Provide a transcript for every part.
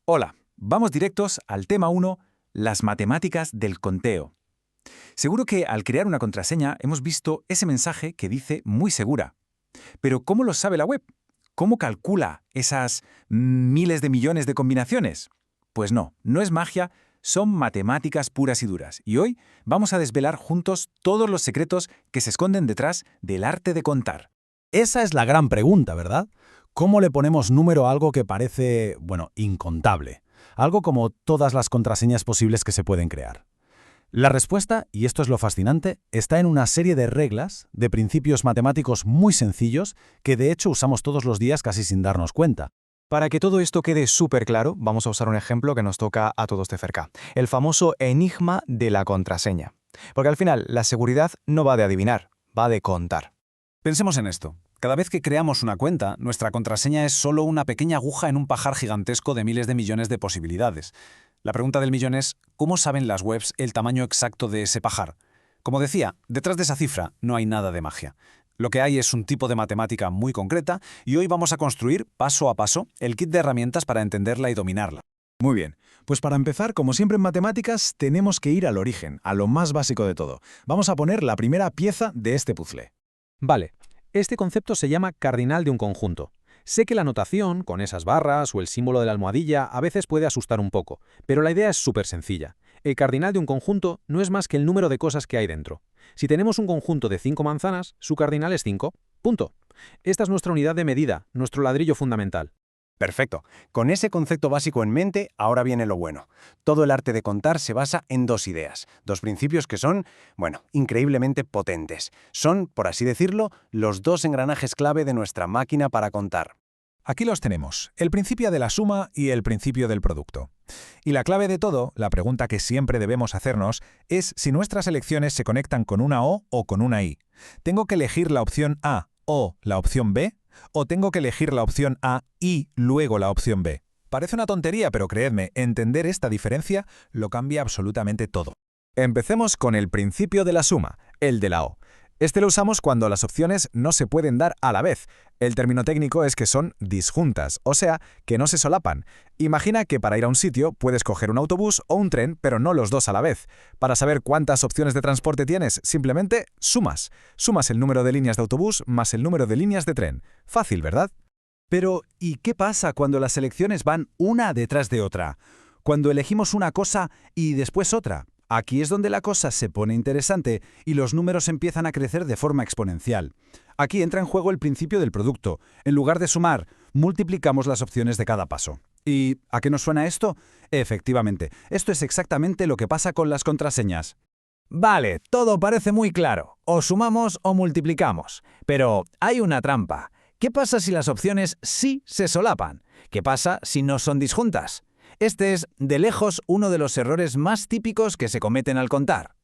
Hola, vamos directos al tema 1, las matemáticas del conteo. Seguro que al crear una contraseña hemos visto ese mensaje que dice muy segura. Pero ¿cómo lo sabe la web? ¿Cómo calcula esas miles de millones de combinaciones? Pues no es magia, son matemáticas puras y duras. Y hoy vamos a desvelar juntos todos los secretos que se esconden detrás del arte de contar. Esa es la gran pregunta, ¿verdad? ¿Cómo le ponemos número a algo que parece, incontable? Algo como todas las contraseñas posibles que se pueden crear. La respuesta, y esto es lo fascinante, está en una serie de reglas, de principios matemáticos muy sencillos, que de hecho usamos todos los días casi sin darnos cuenta. Para que todo esto quede súper claro, vamos a usar un ejemplo que nos toca a todos de cerca. El famoso enigma de la contraseña. Porque al final, la seguridad no va de adivinar, va de contar. Pensemos en esto. Cada vez que creamos una cuenta, nuestra contraseña es solo una pequeña aguja en un pajar gigantesco de miles de millones de posibilidades. La pregunta del millón es, ¿cómo saben las webs el tamaño exacto de ese pajar? Como decía, detrás de esa cifra no hay nada de magia. Lo que hay es un tipo de matemática muy concreta y hoy vamos a construir, paso a paso, el kit de herramientas para entenderla y dominarla. Muy bien, pues para empezar, como siempre en matemáticas, tenemos que ir al origen, a lo más básico de todo. Vamos a poner la primera pieza de este puzzle. Vale, este concepto se llama cardinal de un conjunto. Sé que la notación, con esas barras o el símbolo de la almohadilla, a veces puede asustar un poco, pero la idea es súper sencilla. El cardinal de un conjunto no es más que el número de cosas que hay dentro. Si tenemos un conjunto de 5 manzanas, su cardinal es 5. Punto. Esta es nuestra unidad de medida, nuestro ladrillo fundamental. Perfecto. Con ese concepto básico en mente, ahora viene lo bueno. Todo el arte de contar se basa en dos ideas, dos principios que son, increíblemente potentes. Son, por así decirlo, los dos engranajes clave de nuestra máquina para contar. Aquí los tenemos, el principio de la suma y el principio del producto. Y la clave de todo, la pregunta que siempre debemos hacernos, es si nuestras elecciones se conectan con una O o con una I. ¿Tengo que elegir la opción A o la opción B? ¿O tengo que elegir la opción A y luego la opción B? Parece una tontería, pero creedme, entender esta diferencia lo cambia absolutamente todo. Empecemos con el principio de la suma, el de la O. Este lo usamos cuando las opciones no se pueden dar a la vez. El término técnico es que son disjuntas, o sea, que no se solapan. Imagina que para ir a un sitio puedes coger un autobús o un tren, pero no los dos a la vez. Para saber cuántas opciones de transporte tienes, simplemente sumas. Sumas el número de líneas de autobús más el número de líneas de tren. Fácil, ¿verdad? Pero, ¿y qué pasa cuando las elecciones van una detrás de otra? Cuando elegimos una cosa y después otra. Aquí es donde la cosa se pone interesante y los números empiezan a crecer de forma exponencial. Aquí entra en juego el principio del producto. En lugar de sumar, multiplicamos las opciones de cada paso. ¿Y a qué nos suena esto? Efectivamente, esto es exactamente lo que pasa con las contraseñas. Vale, todo parece muy claro. O sumamos o multiplicamos. Pero hay una trampa. ¿Qué pasa si las opciones sí se solapan? ¿Qué pasa si no son disjuntas? Este es, de lejos, uno de los errores más típicos que se cometen al contar.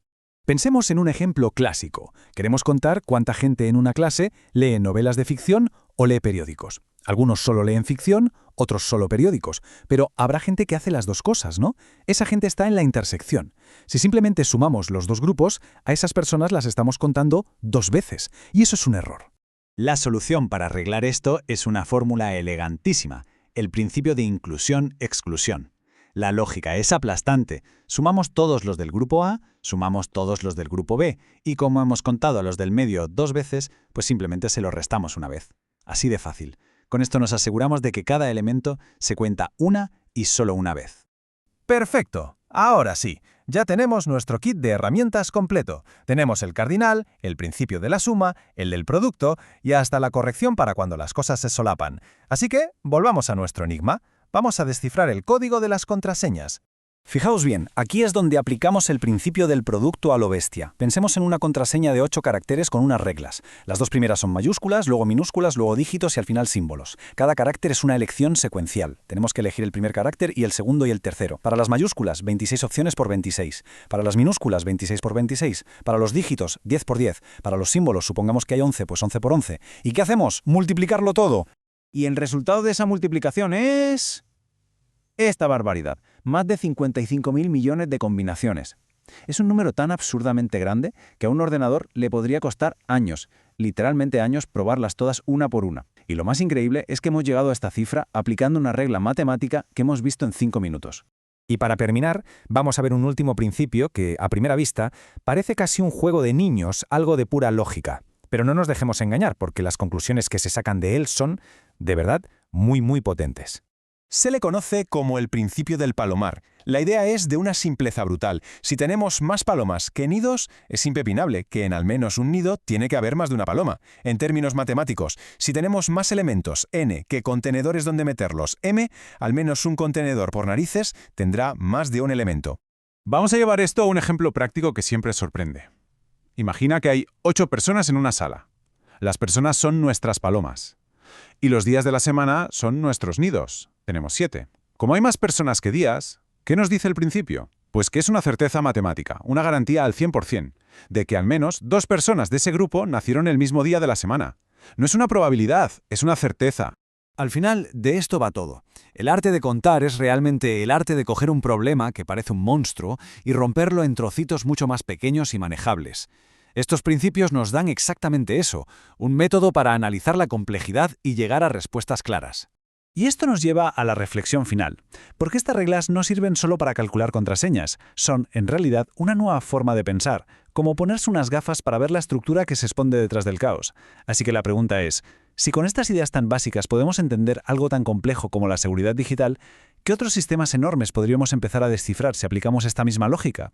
Pensemos en un ejemplo clásico. Queremos contar cuánta gente en una clase lee novelas de ficción o lee periódicos. Algunos solo leen ficción, otros solo periódicos. Pero habrá gente que hace las dos cosas, ¿no? Esa gente está en la intersección. Si simplemente sumamos los dos grupos, a esas personas las estamos contando dos veces. Y eso es un error. La solución para arreglar esto es una fórmula elegantísima. El principio de inclusión-exclusión. La lógica es aplastante. Sumamos todos los del grupo A, sumamos todos los del grupo B, y como hemos contado a los del medio dos veces, pues simplemente se los restamos una vez. Así de fácil. Con esto nos aseguramos de que cada elemento se cuenta una y solo una vez. ¡Perfecto! Ahora sí, ya tenemos nuestro kit de herramientas completo. Tenemos el cardinal, el principio de la suma, el del producto y hasta la corrección para cuando las cosas se solapan. Así que, volvamos a nuestro enigma. Vamos a descifrar el código de las contraseñas. Fijaos bien, aquí es donde aplicamos el principio del producto a lo bestia. Pensemos en una contraseña de 8 caracteres con unas reglas. Las dos primeras son mayúsculas, luego minúsculas, luego dígitos y al final símbolos. Cada carácter es una elección secuencial. Tenemos que elegir el primer carácter y el segundo y el tercero. Para las mayúsculas, 26 opciones por 26. Para las minúsculas, 26 por 26. Para los dígitos, 10 por 10. Para los símbolos, supongamos que hay 11, pues 11 por 11. ¿Y qué hacemos? Multiplicarlo todo. Y el resultado de esa multiplicación es... esta barbaridad. Más de 55.000 millones de combinaciones. Es un número tan absurdamente grande que a un ordenador le podría costar años, literalmente años, probarlas todas una por una. Y lo más increíble es que hemos llegado a esta cifra aplicando una regla matemática que hemos visto en 5 minutos. Y para terminar, vamos a ver un último principio que, a primera vista, parece casi un juego de niños, algo de pura lógica. Pero no nos dejemos engañar, porque las conclusiones que se sacan de él son, de verdad, muy potentes. Se le conoce como el principio del palomar. La idea es de una simpleza brutal. Si tenemos más palomas que nidos, es impepinable que en al menos un nido tiene que haber más de una paloma. En términos matemáticos, si tenemos más elementos, n, que contenedores donde meterlos, m, al menos un contenedor por narices tendrá más de un elemento. Vamos a llevar esto a un ejemplo práctico que siempre sorprende. Imagina que hay 8 personas en una sala. Las personas son nuestras palomas. Y los días de la semana son nuestros nidos. Tenemos 7. Como hay más personas que días, ¿qué nos dice el principio? Pues que es una certeza matemática, una garantía al 100%, de que al menos 2 personas de ese grupo nacieron el mismo día de la semana. No es una probabilidad, es una certeza. Al final, de esto va todo. El arte de contar es realmente el arte de coger un problema que parece un monstruo y romperlo en trocitos mucho más pequeños y manejables. Estos principios nos dan exactamente eso, un método para analizar la complejidad y llegar a respuestas claras. Y esto nos lleva a la reflexión final, porque estas reglas no sirven solo para calcular contraseñas, son, en realidad, una nueva forma de pensar, como ponerse unas gafas para ver la estructura que se esconde detrás del caos. Así que la pregunta es, si con estas ideas tan básicas podemos entender algo tan complejo como la seguridad digital, ¿qué otros sistemas enormes podríamos empezar a descifrar si aplicamos esta misma lógica?